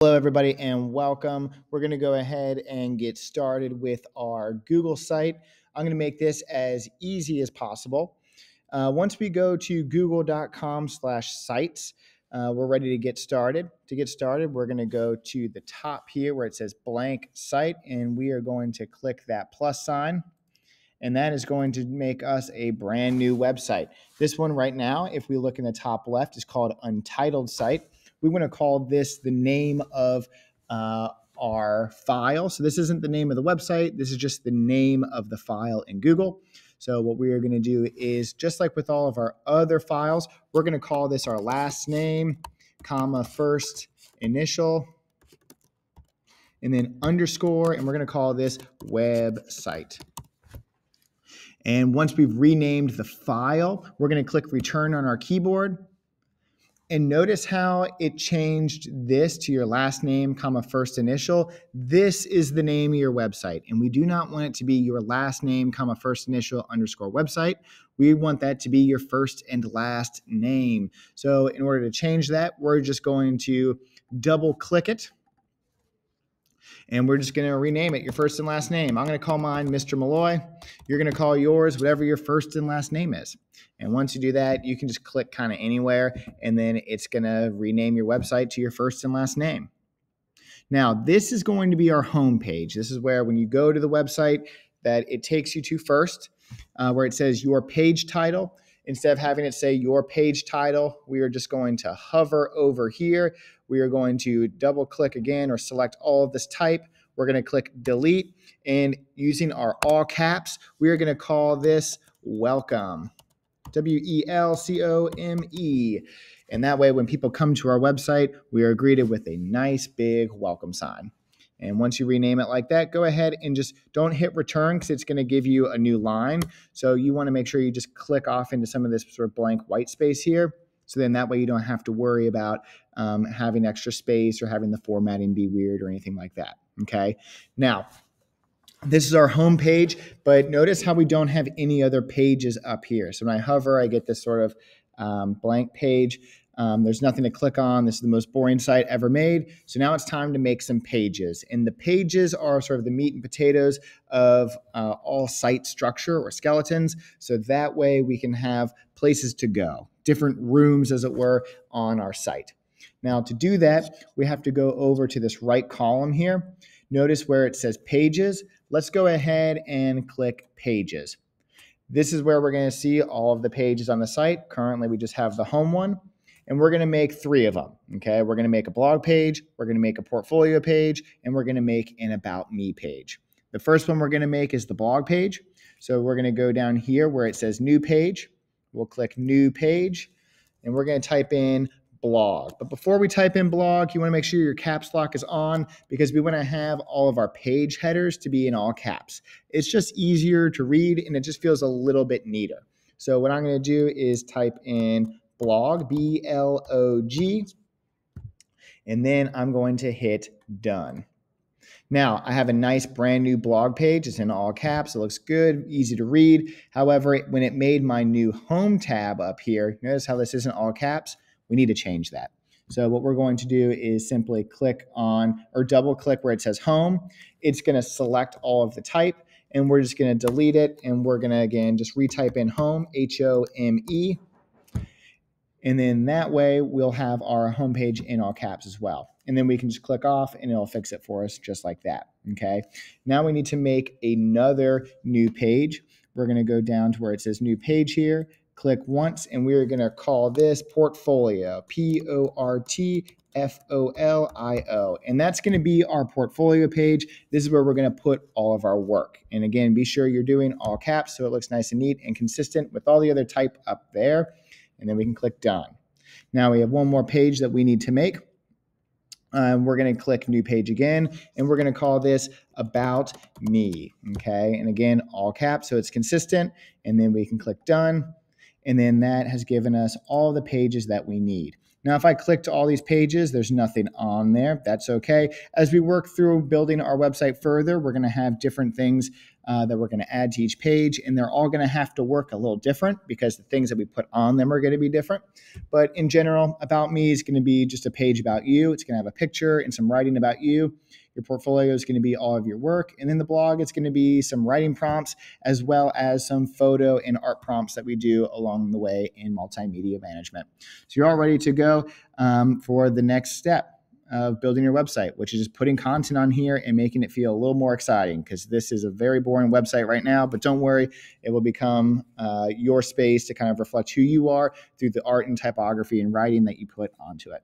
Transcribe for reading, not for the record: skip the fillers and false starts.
Hello, everybody, and welcome. We're going to go ahead and get started with our Google site. I'm going to make this as easy as possible. Once we go to google.com/sites, we're ready to get started. To get started, we're going to go to the top here where it says blank site, and we are going to click that plus sign. And that is going to make us a brand new website. This one right now, if we look in the top left, is called Untitled Site. We want to call this the name of our file. So this isn't the name of the website. This is just the name of the file in Google. So what we are going to do is, just like with all of our other files, we're going to call this our last name, comma, first initial, and then underscore, and we're going to call this website. And once we've renamed the file, we're going to click return on our keyboard. And notice how it changed this to your last name, comma, first initial. This is the name of your website. And we do not want it to be your last name, comma, first initial, underscore website. We want that to be your first and last name. So in order to change that, we're just going to double click it. And we're just going to rename it your first and last name. I'm going to call mine Mr. Malloy. You're going to call yours whatever your first and last name is. And once you do that, you can just click kind of anywhere, and then it's going to rename your website to your first and last name. Now, this is going to be our home page. This is where when you go to the website that it takes you to first, where it says your page title. Instead of having it say your page title, we are just going to hover over here. We are going to double click again or select all of this type. We're going to click delete, and using our all caps, we are going to call this welcome. WELCOME. And that way, when people come to our website, we are greeted with a nice big welcome sign. And once you rename it like that, go ahead and just don't hit return because it's going to give you a new line. So you want to make sure you just click off into some of this sort of blank white space here. So then that way you don't have to worry about having extra space or having the formatting be weird or anything like that. Okay. Now, this is our home page, but notice how we don't have any other pages up here. So when I hover, I get this sort of blank page. There's nothing to click on. This is the most boring site ever made. So now it's time to make some pages. And the pages are sort of the meat and potatoes of all site structure or skeletons. So that way we can have places to go, different rooms, as it were, on our site. Now, to do that, we have to go over to this right column here. Notice where it says pages. Let's go ahead and click pages. This is where we're going to see all of the pages on the site. Currently, we just have the home one, and we're going to make 3 of them. Okay, we're going to make a blog page, we're going to make a portfolio page, and we're going to make an about me page. The first one we're going to make is the blog page. So we're going to go down here where it says new page. We'll click new page, and we're going to type in blog. But before we type in blog, you want to make sure your caps lock is on because we want to have all of our page headers to be in all caps. It's just easier to read and it just feels a little bit neater. So what I'm going to do is type in blog, B-L-O-G, and then I'm going to hit done. Now, I have a nice brand new blog page. It's in all caps. It looks good, easy to read. However, when it made my new home tab up here, notice how this isn't all caps? We need to change that. So what we're going to do is simply click on or double click where it says home. It's going to select all of the type, and we're just going to delete it, and we're going to, again, just retype in home, H-O-M-E. And then that way we'll have our homepage in all caps as well. And then we can just click off and it'll fix it for us just like that. Okay. Now we need to make another new page. We're going to go down to where it says new page here, click once, and we're going to call this portfolio, P-O-R-T-F-O-L-I-O. And that's going to be our portfolio page. This is where we're going to put all of our work. And again, be sure you're doing all caps so it looks nice and neat and consistent with all the other type up there. And then we can click done. Now we have one more page that we need to make. We're going to click new page again, and we're going to call this about me. Okay. And again, all caps, so it's consistent. And then we can click done. And then that has given us all the pages that we need. Now, if I click to all these pages, there's nothing on there. That's okay. As we work through building our website further, we're going to have different things that we're going to add to each page, and they're all going to have to work a little different because the things that we put on them are going to be different. But in general, About Me is going to be just a page about you. It's going to have a picture and some writing about you. Your portfolio is going to be all of your work. And then the blog, it's going to be some writing prompts as well as some photo and art prompts that we do along the way in multimedia management. So you're all ready to go for the next step of building your website, which is just putting content on here and making it feel a little more exciting, because this is a very boring website right now, but don't worry, it will become your space to kind of reflect who you are through the art and typography and writing that you put onto it.